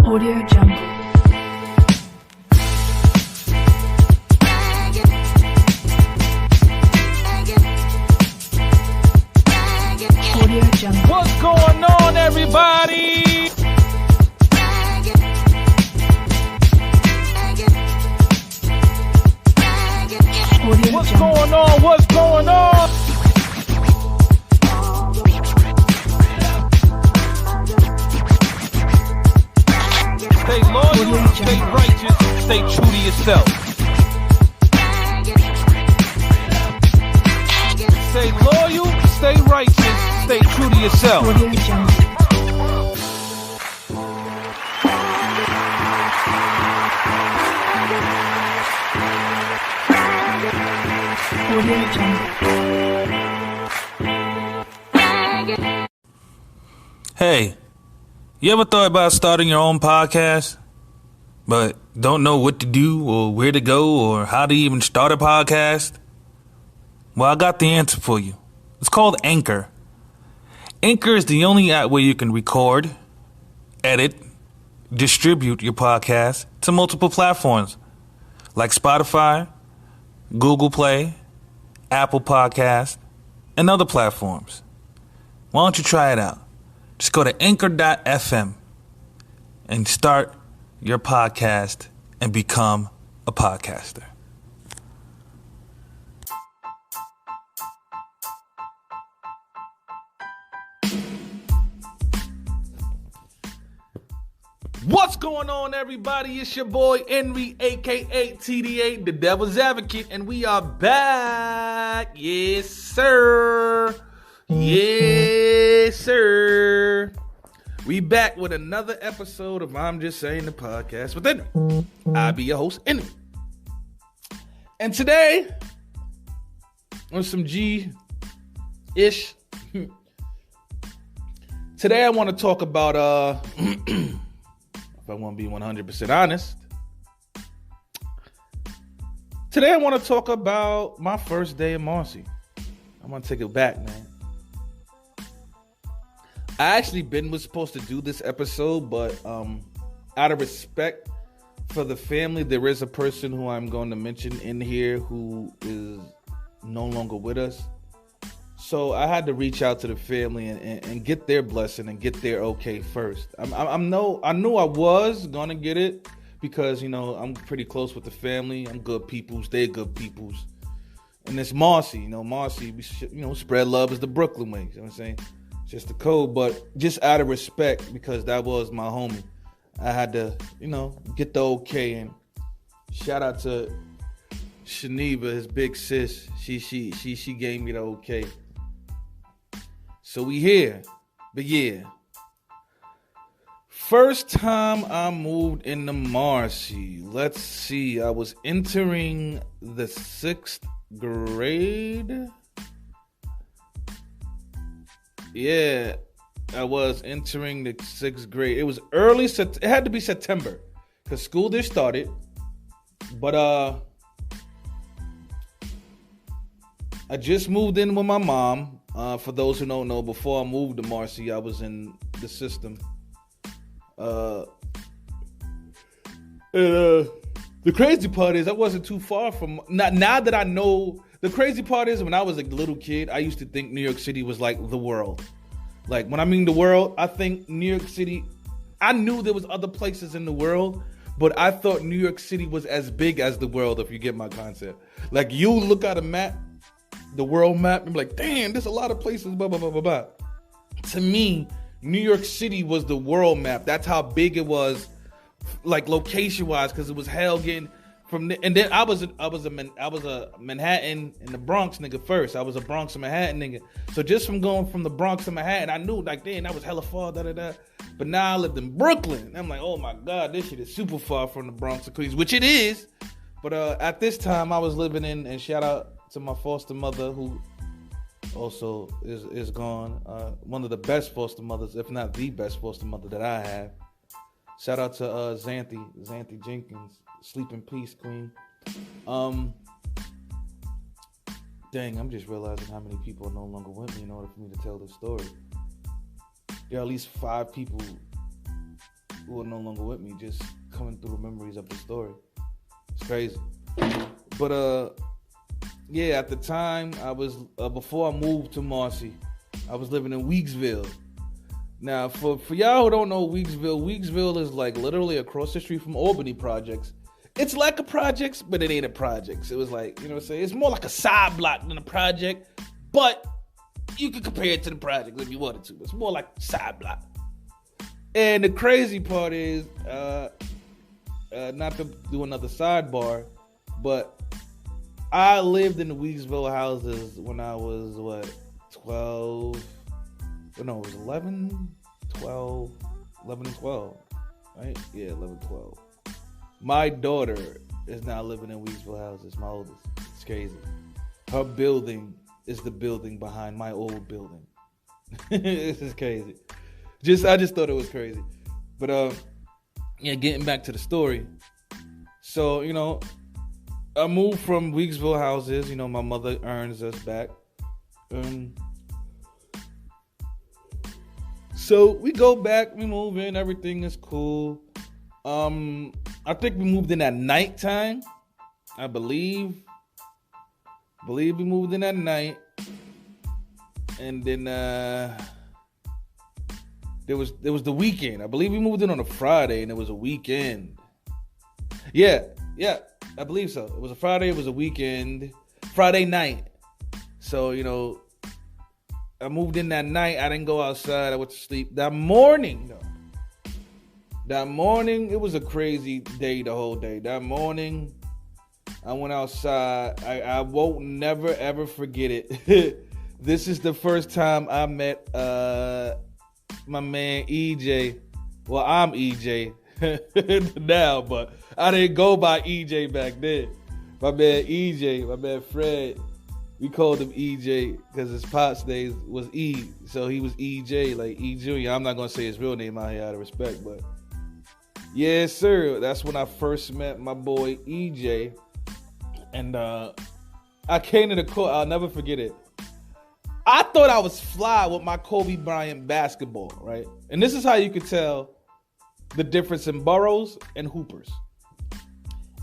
Audio Jungle. Audio Jungle. What's going on, everybody? Audio What's Jungle. going on? What's going on? Stay loyal, stay righteous, stay true to yourself. Stay loyal, stay righteous, stay true to yourself. Audio Jungle. Audio Jungle. Hey, you ever thought about starting your own podcast, but don't know what to do or where to go or how to even start a podcast? Well, I got the answer for you. It's called Anchor. Anchor is the only app where you can record, edit, distribute your podcast to multiple platforms like Spotify, Google Play, Apple Podcast, and other platforms. Why don't you try it out? Just go to anchor.fm and start your podcast and become a podcaster. What's going on, everybody? It's your boy w-ENRI, aka TDA, the Devil's Advocate, and we are back. Yes, sir. Yes, sir. We back with another episode of I'm Just Saying the Podcast with ENRI. I'll be your host, ENRI. And today, on some G-ish, today I want to talk about, if I want to be 100% honest, today I want to talk about my first day in Marcy. I'm going to take it back, man. I actually was supposed to do this episode, but out of respect for the family, there is a person who I'm going to mention in here who is no longer with us. So I had to reach out to the family and get their blessing and get their okay first. I knew I was going to get it because, you know, I'm pretty close with the family. I'm good peoples. They're good peoples. And it's Marcy. You know, Marcy, spread love is the Brooklyn way. You know what I'm saying? It's just the code. But just out of respect, because that was my homie, I had to, get the okay. And shout out to Shaniva, his big sis. She gave me the okay. So we here. But yeah. First time I moved into Marcy. Let's see. I was entering the 6th grade. Yeah. I was entering the 6th grade. It was early. It had to be September. Because school just started. But I just moved in with my mom. For those who don't know, before I moved to Marcy, I was in the system. The crazy part is I wasn't too far from... Now that I know... The crazy part is when I was a little kid, I used to think New York City was like the world. Like, when I mean the world, I think New York City... I knew there was other places in the world, but I thought New York City was as big as the world, if you get my concept. Like, you look at a map, the world map, and be like, damn, there's a lot of places, blah, blah, blah, blah, blah. To me, New York City was the world map. That's how big it was, like location-wise, because it was hell getting from the, and then I was a Manhattan and the Bronx nigga first. I was a Bronx and Manhattan nigga. So just from going from the Bronx to Manhattan, I knew like, damn, that was hella far, da-da-da. But now I lived in Brooklyn. And I'm like, oh my God, this shit is super far from the Bronx to Queens, which it is. But at this time, I was living in, and shout out to my foster mother, who also is gone. One of the best foster mothers, if not the best foster mother that I have. Shout out to Xanthi Jenkins. Sleep in peace, queen. Dang, I'm just realizing how many people are no longer with me in order for me to tell this story. There are at least 5 people who are no longer with me, just coming through the memories of the story. It's crazy. But yeah, at the time I was before I moved to Marcy, I was living in Weeksville. Now, for y'all who don't know Weeksville is like literally across the street from Albany Projects. It's like a projects, but it ain't a projects. It was like, you know what I'm saying? It's more like a side block than a project, but you could compare it to the projects if you wanted to. It's more like side block. And the crazy part is, not to do another sidebar, but I lived in the Weeksville houses when I was, 12? No, it was 11 and 12, right? Yeah, 11, 12. My daughter is now living in Weeksville houses, my oldest. It's crazy. Her building is the building behind my old building. This is crazy. I just thought it was crazy. But yeah, getting back to the story. So, you know, I moved from Weeksville houses. You know, my mother earns us back. So we go back, we move in, everything is cool. I think we moved in at nighttime. I believe we moved in at night. And then there was the weekend. I believe we moved in on a Friday and it was a weekend. Yeah, I believe so. It was a Friday, it was a weekend. Friday night. So, you know, I moved in that night. I didn't go outside. I went to sleep. That morning, it was a crazy day the whole day. That morning, I went outside. I won't never, ever forget it. This is the first time I met my man EJ. Well, I'm EJ now, but I didn't go by EJ back then. My man EJ, my man Fred, we called him EJ because his pops name was E, so he was EJ, like E Jr. I'm not gonna say his real name out here out of respect, but yes, sir. That's when I first met my boy EJ, and I came to the court. I'll never forget it. I thought I was fly with my Kobe Bryant basketball, right? And this is how you could tell the difference in boroughs and hoopers.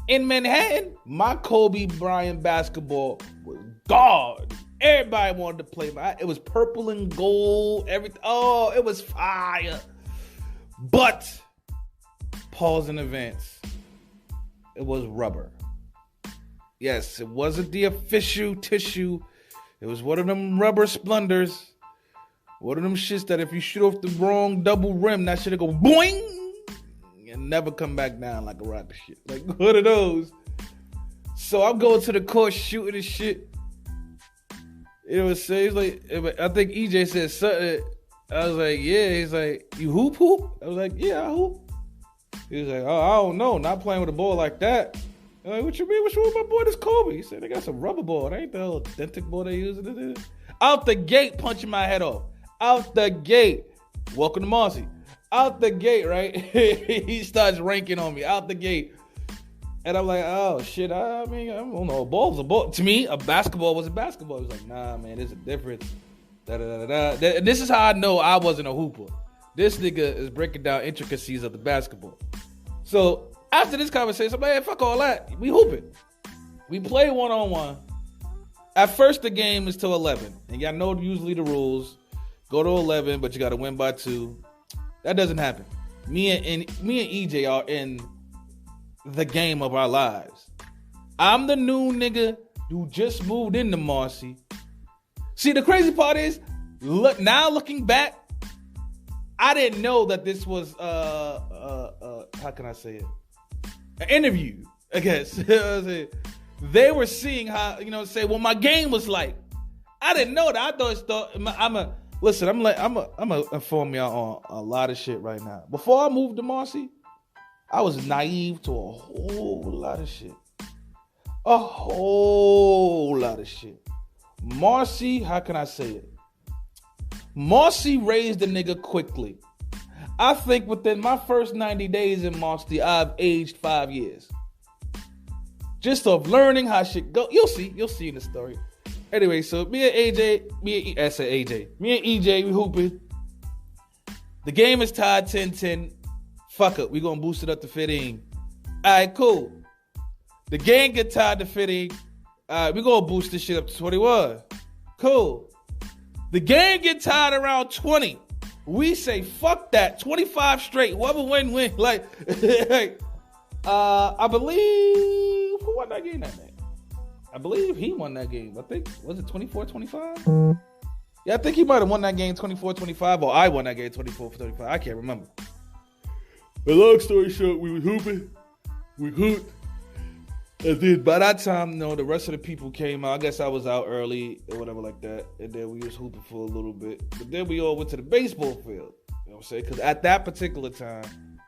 In Manhattan, my Kobe Bryant basketball was God. Everybody wanted to play. It was purple and gold. Everything. Oh, it was fire. But, pause in advance. It was rubber. Yes, it wasn't the official tissue. It was one of them rubber splendors. One of them shits that if you shoot off the wrong double rim, that shit'll go boing and never come back down like a rocket shit. Like one of those. So I'm going to the court shooting this shit. It was like, I think EJ said something. I was like, yeah. He's like, you hoop? I was like, yeah, I hoop. He was like, oh, I don't know. Not playing with a ball like that. I'm like, what you mean? What's wrong with my boy? This Kobe. He said, they got some rubber ball. That ain't the authentic ball they using. Out the gate, punching my head off. Out the gate. Welcome to Marcy. Out the gate, right? He starts ranking on me. Out the gate. And I'm like, oh, shit. I mean, I don't know. A ball's a ball. To me, a basketball was a basketball. He was like, nah, man, there's a difference. This is how I know I wasn't a hooper. This nigga is breaking down intricacies of the basketball. So, after this conversation, I'm like, hey, fuck all that. We hooping. We play one-on-one. At first, the game is till 11. And y'all know usually the rules. Go to 11, but you got to win by 2. That doesn't happen. Me and EJ are in the game of our lives. I'm the new nigga who just moved into Marcy. See, the crazy part is, now looking back, I didn't know that this was, how can I say it? An interview, I guess. They were seeing how, say what my game was like. I didn't know that. I thought I'm gonna inform y'all on a lot of shit right now. Before I moved to Marcy, I was naive to a whole lot of shit. A whole lot of shit. Marcy, how can I say it? Marcy raised a nigga quickly. I think within my first 90 days in Marcy, I've aged 5 years. Just of learning how shit go. You'll see in the story. Anyway, so me and EJ, we hooping. The game is tied 10-10. Fuck it, we gonna boost it up to 15. All right, cool. The gang get tired to 15. All right, we gonna boost this shit up to 21. Cool. The gang get tired around 20. We say, fuck that. 25 straight. Whoever win. Like, I believe, who won that game that night? I believe he won that game. I think, was it 24-25? Yeah, I think he might have won that game 24-25, or I won that game 24-25. I can't remember. But long story short, we were hooping. We hooped. And then by that time, the rest of the people came out. I guess I was out early or whatever like that. And then we was hooping for a little bit. But then we all went to the baseball field. You know what I'm saying? Because at that particular time,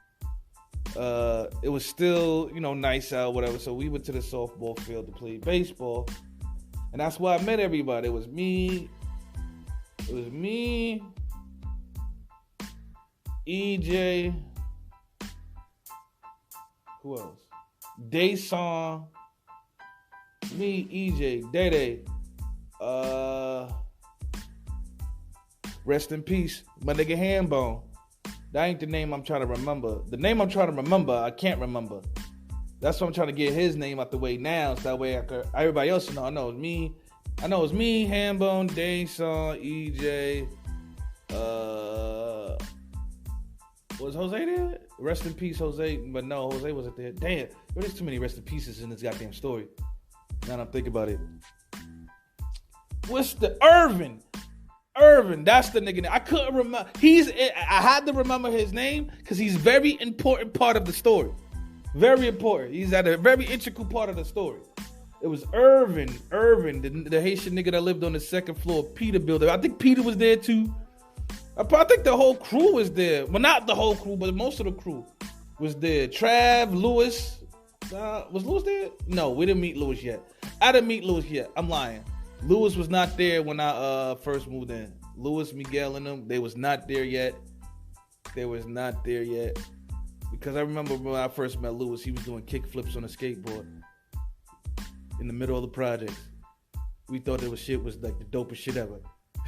it was still, nice out, whatever. So we went to the softball field to play baseball. And that's where I met everybody. It was me, EJ, who else? Dayson, me, EJ, Dede, rest in peace, my nigga Hambone. That ain't the name I'm trying to remember. The name I'm trying to remember, I can't remember. That's why I'm trying to get his name out the way now, so that way everybody else know. I know it's me, Hambone, Dayson, EJ, was Jose there? Rest in peace, Jose. But no, Jose wasn't there. Damn, there's too many rest in pieces in this goddamn story. Now that I'm thinking about it. What's the Irvin? Irvin, that's the nigga. I couldn't remember. I had to remember his name because he's very important part of the story. Very important. He's at a very integral part of the story. It was Irvin, the Haitian nigga that lived on the second floor of Peter building. I think Peter was there too. I think the whole crew was there. Well, not the whole crew, but most of the crew was there. Trav, Lewis. Was Lewis there? No, we didn't meet Lewis yet. I didn't meet Lewis yet. I'm lying. Lewis was not there when I first moved in. Lewis, Miguel, and them, they was not there yet. Because I remember when I first met Lewis, he was doing kick flips on a skateboard in the middle of the projects. We thought that shit was like the dopest shit ever.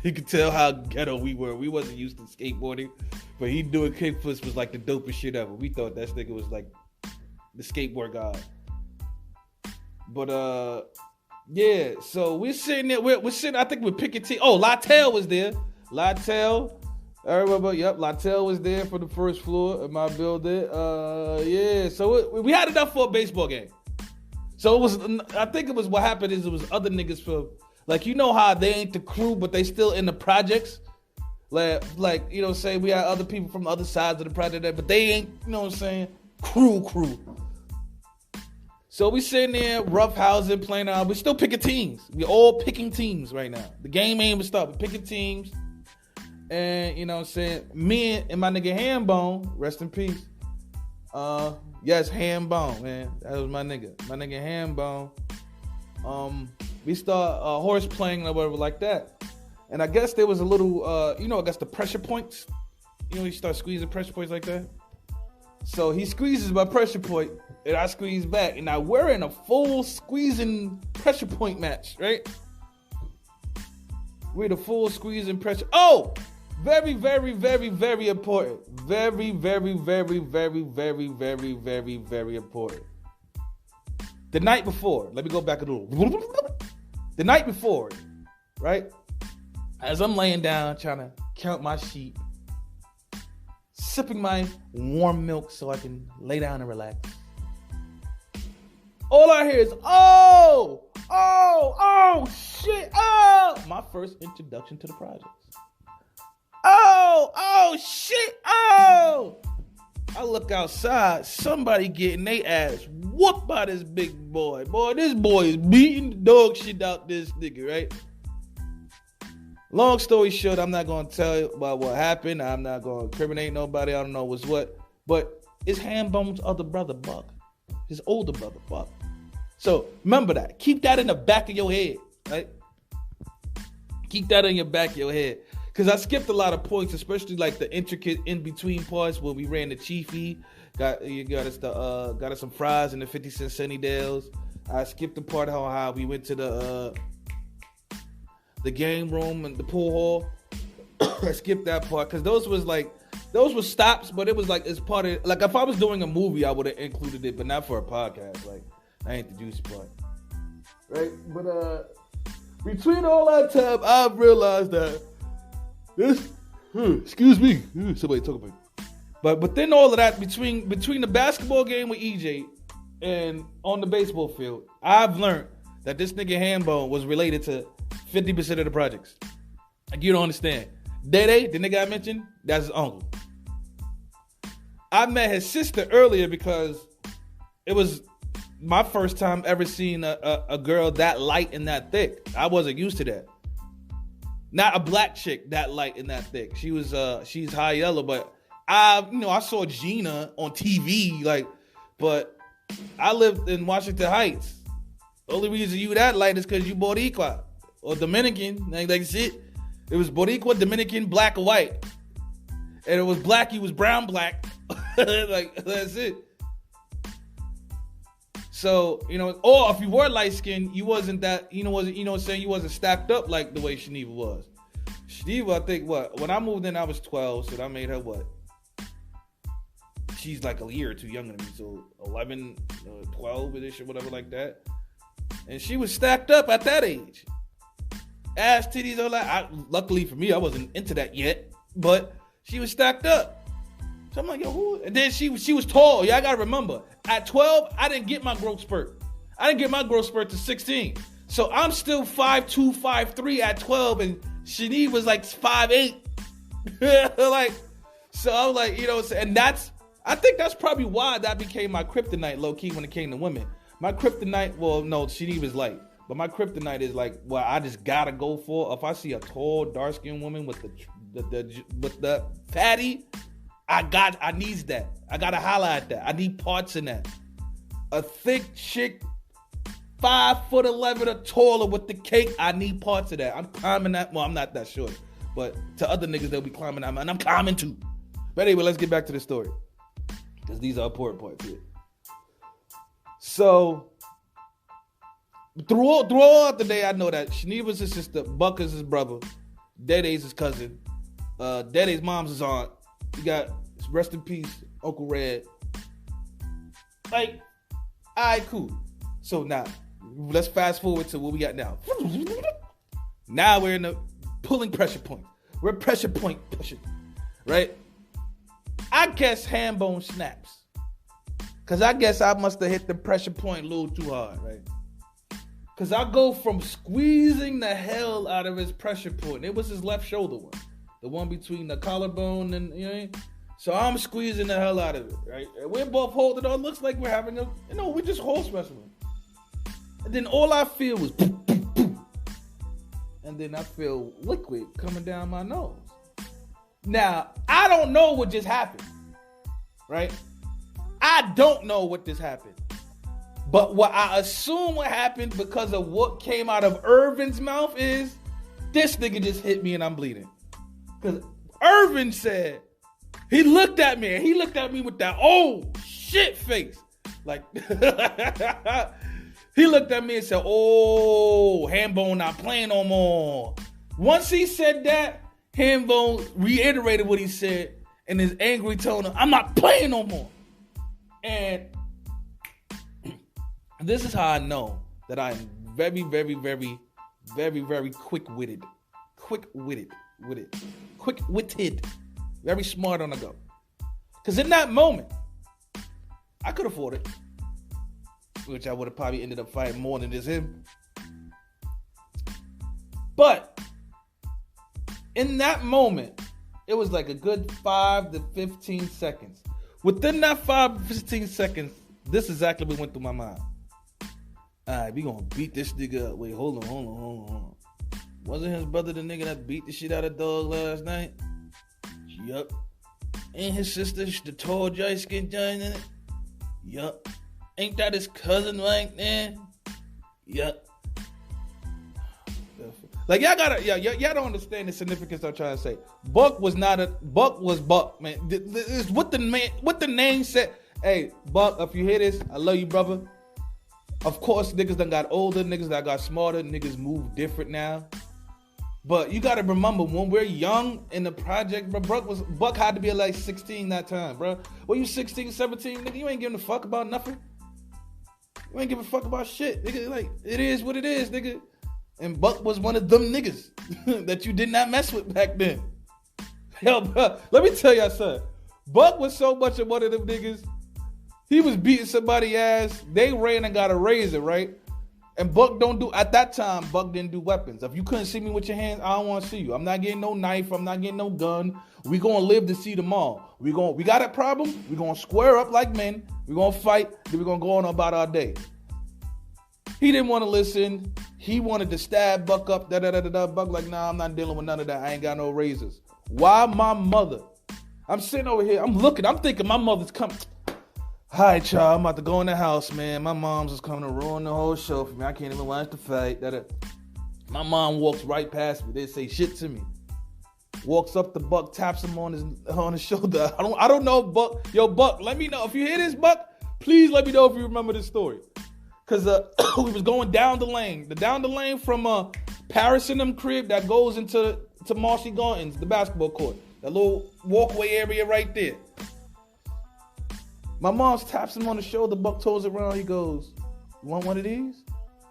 You could tell how ghetto we were. We wasn't used to skateboarding, but he doing kickflips was like the dopest shit ever. We thought that nigga was like the skateboard god. But yeah. So we're sitting there. We're sitting. I think we're picking team. Oh, Lattell was there. Lattell. I remember. Yep, Lattell was there for the first floor of my building. Yeah. So we had enough for a baseball game. So it was. I think it was what happened is it was other niggas for. Like, you know how they ain't the crew, but they still in the projects? Like you know what I'm saying? We had other people from other sides of the project, but they ain't, you know what I'm saying? Crew. So we sitting there, rough housing, playing out. We still picking teams. We all picking teams right now. The game ain't even start. We picking teams. And, you know what I'm saying? Me and my nigga Hambone, rest in peace. Yes, Hambone, man. That was my nigga. My nigga Hambone. We start horse playing or whatever like that. And I guess there was a little, I guess the pressure points. You start squeezing pressure points like that. So he squeezes my pressure point, and I squeeze back. And now we're in a full squeezing pressure point match, right? We're the full squeezing pressure. Oh! Very, very, very, very important. Very, very, very, very, very, very, very, very important. The night before, let me go back a little. The night before, right? As I'm laying down trying to count my sheep, sipping my warm milk so I can lay down and relax. All I hear is, oh, shit, oh. My first introduction to the projects. Oh, shit, oh. I look outside, somebody getting their ass whooped by this big boy. Boy, this boy is beating the dog shit out this nigga, right? Long story short, I'm not going to tell you about what happened. I'm not going to incriminate nobody. I don't know what's what. But it's Hambone's other brother, Buck. His older brother, Buck. So remember that. Keep that in the back of your head, right? Keep that in your back of your head. Because I skipped a lot of points, especially like the intricate in-between parts where we ran the Chiefy. Got us some fries and the 50-cent Sunny Dales. I skipped the part how we went to the game room and the pool hall. I skipped that part because those those were stops, but it was like it's part of like if I was doing a movie, I would have included it, but not for a podcast. Like I ain't the juicy part, right? But between all that time, I've realized that this. Excuse me, somebody talk about it. But within all of that, between the basketball game with EJ and on the baseball field, I've learned that this nigga Hambone was related to 50% of the projects. Like you don't understand. Dede, the nigga I mentioned, that's his uncle. I met his sister earlier because it was my first time ever seeing a girl that light and that thick. I wasn't used to that. Not a black chick that light and that thick. She was she's high yellow, but I saw Gina on TV, like, but I lived in Washington Heights. The only reason you that light is because you Boricua or Dominican, like shit. It was Boricua, Dominican, black or white. And it was black, you was brown, black. Like, that's it. So, or if you were light skinned, you wasn't that, you wasn't stacked up like the way Shaniva was. Shaniva, I think, when I moved in, I was 12, so I made her what? She's like a year or two younger than me, so 11, 12-ish or whatever like that. And she was stacked up at that age. Ass, titties, all that. Luckily for me, I wasn't into that yet, but she was stacked up. So I'm like, yo, who? And then she was tall. Yeah, I gotta remember. At 12, I didn't get my growth spurt. I didn't get my growth spurt to 16. So I'm still 5'2", 5'3" at 12, and Shanive was like 5'8". Like, so I was like, and I think that's probably why that became my kryptonite, low key, when it came to women. My kryptonite, well, no, Shanive is light, but my kryptonite is like, well, I just gotta go for. If I see a tall, dark skinned woman with the fatty, I needs that. I gotta holler at that. I need parts in that. A thick chick, 5'11" or taller with the cake, I need parts of that. I'm climbing that. Well, I'm not that short, but to other niggas, they'll be climbing that, and I'm climbing too. But anyway, let's get back to the story, because these are important parts here. So, throughout the day, I know that Shaniva's his sister, Buck is his brother, Dede's his cousin, Dede's mom's his aunt. You got, rest in peace, Uncle Red. Like, all right, cool. So now, let's fast forward to what we got now. Now we're in the pulling pressure point. We're pressure point pushing, right? I guess Hambone snaps. Because I guess I must have hit the pressure point a little too hard, right? Because I go from squeezing the hell out of his pressure point. It was his left shoulder one. The one between the collarbone and, So I'm squeezing the hell out of it, right? And we're both holding on. Looks like we're having we're just horse wrestling. And then all I feel was boom, boom, boom. And then I feel liquid coming down my nose. Now, I don't know what just happened, right? I don't know what just happened. But what I assume what happened because of what came out of Irvin's mouth is this nigga just hit me and I'm bleeding. Because Irvin said, he looked at me with that old shit face. Like, he looked at me and said, oh, Hambone not playing no more. Once he said that, Hambone reiterated what he said in his angry tone of, I'm not playing no more. And this is how I know that I'm very, very, very, very, very quick-witted. Quick-witted. Very smart on the go. Because in that moment, I could afford it. Which I would have probably ended up fighting more than just him. But in that moment, it was like a good 5 to 15 seconds. Within that 5 to 15 seconds, this is exactly what went through my mind. All right, we gonna beat this nigga up. Wait, hold on. Wasn't his brother the nigga that beat the shit out of dog last night? Yup. Ain't his sister the tall, dry skin giant in it? Yup. Ain't that his cousin right there? Yup. Like y'all don't understand the significance I'm trying to say. Buck was Buck, man. It's what the name said. Hey, Buck, if you hear this, I love you, brother. Of course, niggas done got older, niggas that got smarter, niggas move different now. But you gotta remember, when we're young in the project, bro, Buck had to be like 16 that time, bro. When you 16, 17, nigga, you ain't giving a fuck about nothing. You ain't giving a fuck about shit, nigga. Like, it is what it is, nigga. And Buck was one of them niggas that you did not mess with back then. Hell, bro, let me tell y'all something. Buck was so much of one of them niggas. He was beating somebody's ass. They ran and got a razor, right? And Buck at that time, Buck didn't do weapons. If you couldn't see me with your hands, I don't want to see you. I'm not getting no knife. I'm not getting no gun. We gonna live to see tomorrow. We got a problem. We gonna square up like men. We gonna fight. Then we gonna go on about our day. He didn't want to listen. He wanted to stab Buck up. Buck like, nah, I'm not dealing with none of that. I ain't got no razors. Why my mother? I'm sitting over here. I'm looking. I'm thinking my mother's coming. Hi, child. I'm about to go in the house, man. My mom's just coming to ruin the whole show for me. I can't even watch the fight. My mom walks right past me. They say shit to me. Walks up to Buck, taps him on his shoulder. I don't know, Buck. Yo, Buck, let me know. If you hear this, Buck, please let me know if you remember this story. Because we was going down the lane. Down the lane from Paris and them crib that goes into Marcy Gardens, the basketball court. That little walkway area right there. My mom's taps him on the shoulder. Buck turns around. He goes, "You want one of these?"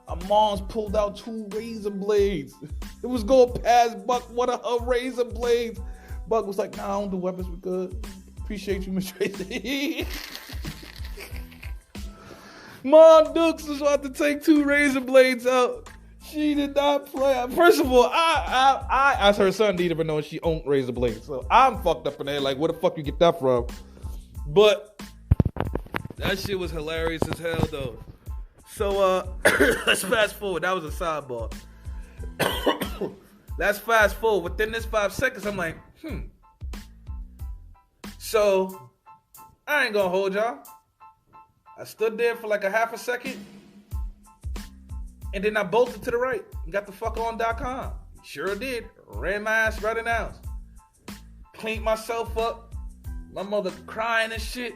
My mom's pulled out 2 razor blades. It was going past Buck, one of her razor blades. Buck was like, "Nah, I don't do weapons. We good. Appreciate you, Miss Tracy." Mom Dukes was about to take 2 razor blades out. She did not play. First of all, I as her son, didn't even know she owned razor blades. So I'm fucked up in there. Like, where the fuck you get that from? But that shit was hilarious as hell, though. So, let's fast forward. That was a sidebar. Let's fast forward. Within this 5 seconds, I'm like, So, I ain't gonna hold y'all. I stood there for like a half a second. And then I bolted to the right and got the fuck on.com. Sure did. Ran my ass right in the house. Cleaned myself up. My mother crying and shit.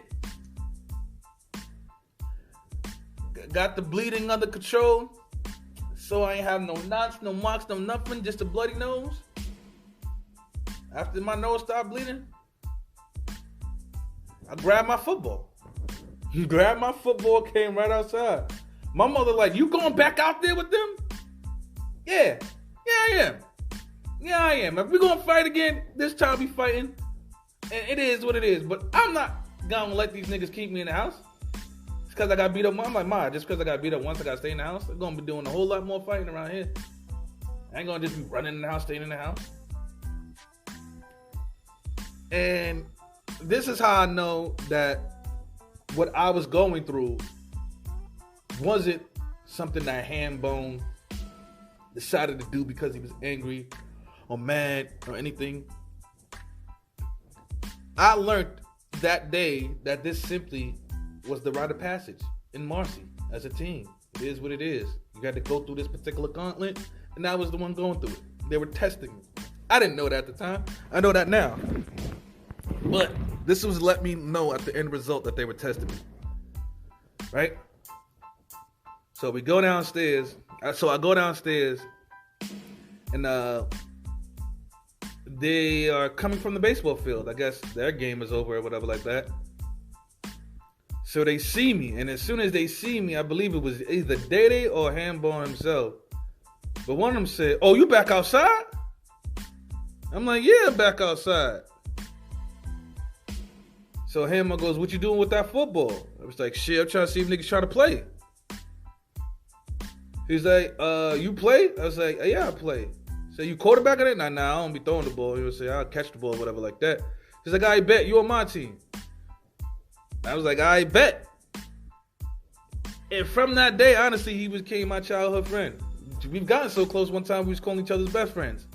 Got the bleeding under control. So I ain't have no knots, no marks, no nothing. Just a bloody nose. After my nose started bleeding, I grabbed my football. Grabbed my football, came right outside. My mother like, "You going back out there with them?" Yeah, I am. If we gonna fight again, this time we fighting. And it is what it is. But I'm not gonna let these niggas keep me in the house. It's because I got beat up. I'm like, "Ma, just because I got beat up once, I gotta stay in the house. I'm gonna be doing a whole lot more fighting around here. I ain't gonna just be running in the house, staying in the house." And this is how I know that what I was going through wasn't something that Hambone decided to do because he was angry or mad or anything. I learned that day that this simply was the rite of passage in Marcy as a team. It is what it is. You got to go through this particular gauntlet, and I was the one going through it. They were testing me. I didn't know that at the time. I know that now. But this was let me know at the end result that they were testing me. Right? So we go downstairs. So I go downstairs, and they are coming from the baseball field. I guess their game is over or whatever like that. So they see me, and as soon as they see me, I believe it was either Dede or Hambone himself. But one of them said, "Oh, you back outside?" I'm like, "Yeah, back outside." So Hambone goes, "What you doing with that football?" I was like, "Shit, I'm trying to see if niggas try to play." He's like, "You play?" I was like, "Yeah, I play." So you quarterbacking it? Nah, I don't be throwing the ball. He would say, "I'll catch the ball," whatever like that. He's like, "I bet you on my team." I was like, "I bet." And from that day, honestly, he became my childhood friend. We've gotten so close one time we was calling each other's best friends.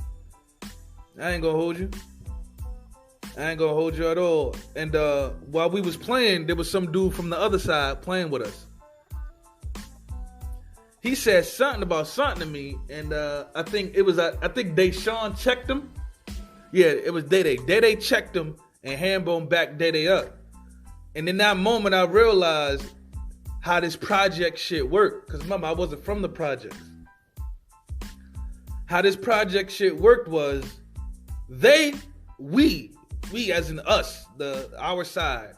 I ain't gonna hold you. I ain't gonna hold you at all. And while we was playing, there was some dude from the other side playing with us. He said something about something to me, and I think Deshaun checked him. Yeah, it was Dede. Dede checked him, and Hambone backed Dede up. And in that moment, I realized how this project shit worked. Because remember, I wasn't from the projects. how this project shit worked was we as in us, our side,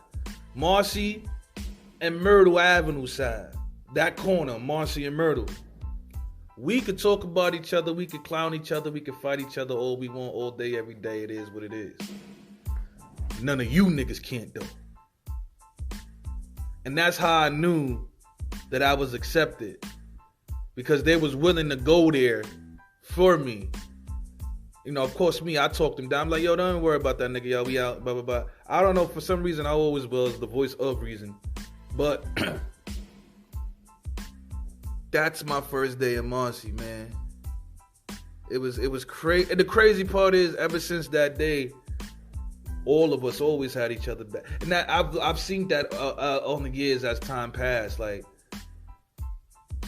Marcy and Myrtle Avenue side, that corner, Marcy and Myrtle. We could talk about each other, we could clown each other, we could fight each other all we want, all day, every day. It is what it is. None of you niggas can't do. And that's how I knew that I was accepted. Because they was willing to go there for me. You know, of course, I talked them down. I'm like, yo, don't worry about that nigga, yo, we out, blah, blah, blah. I don't know, for some reason, I always was the voice of reason. But that's my first day in Marcy, man. It was crazy. And the crazy part is, ever since that day, all of us always had each other back. And that I've seen that on the years as time passed. Like,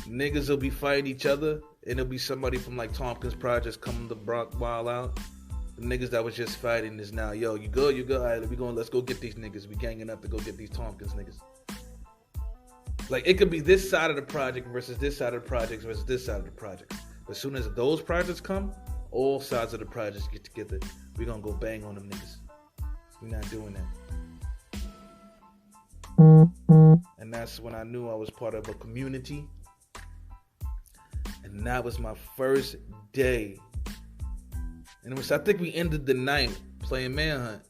niggas will be fighting each other, and it'll be somebody from like Tompkins Projects coming to Brock Wild Out. The niggas that was just fighting is now, yo, you good? All right, let's go get these niggas. We ganging up to go get these Tompkins niggas. Like, it could be this side of the project versus this side of the project versus this side of the project. But as soon as those projects come, all sides of the projects get together. We gonna go bang on them niggas. We're not doing that. And that's when I knew I was part of a community. And that was my first day. And I think we ended the night playing Manhunt.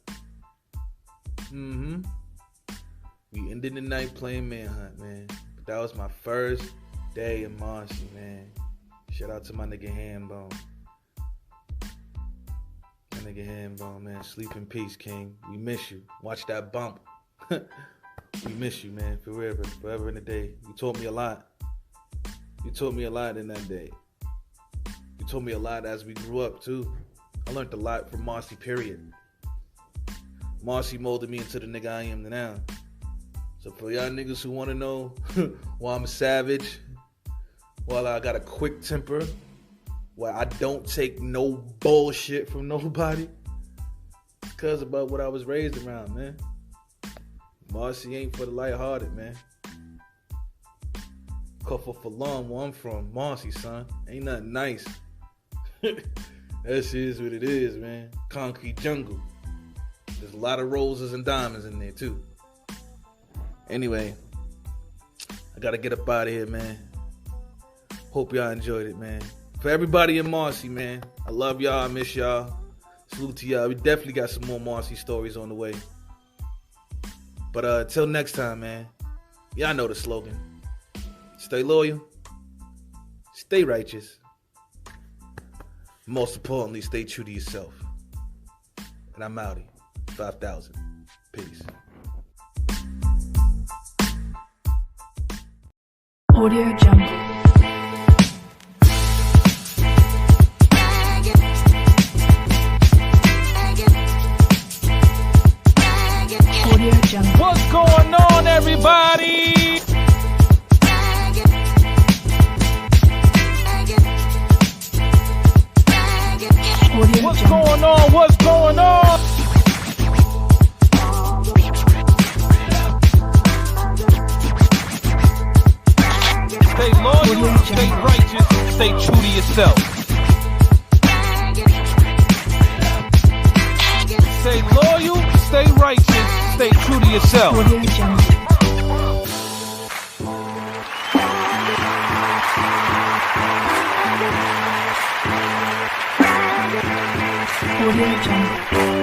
We ended the night playing Manhunt, man. But that was my first day in Marcy, man. Shout out to my nigga Hambone. My nigga Hambone, man. Sleep in peace, King. We miss you. Watch that bump. We miss you, man. Forever and a day. You taught me a lot. You taught me a lot in that day. You taught me a lot as we grew up, too. I learned a lot from Marcy, period. Marcy molded me into the nigga I am now. So for y'all niggas who want to know why I'm a savage, why I got a quick temper, why I don't take no bullshit from nobody, it's because about what I was raised around, man. Marcy ain't for the lighthearted, man. Cuffle for long, where I'm from, Marcy, son. Ain't nothing nice. That shit is what it is, man. Concrete jungle. There's a lot of roses and diamonds in there, too. Anyway, I gotta get up out of here, man. Hope y'all enjoyed it, man. For everybody in Marcy, man, I love y'all. I miss y'all. Salute to y'all. We definitely got some more Marcy stories on the way. But till next time, man. Y'all know the slogan. Stay loyal. Stay righteous. Most importantly, stay true to yourself. And I'm outie. 5,000. Peace. Audio Jungle. Audio Jungle. What's going on, everybody? Audio What's Jungle. going on? What's going on? Stay loyal, stay righteous, stay true to yourself. Stay loyal, stay righteous, stay true to yourself. Audio Jungle. Audio Jungle.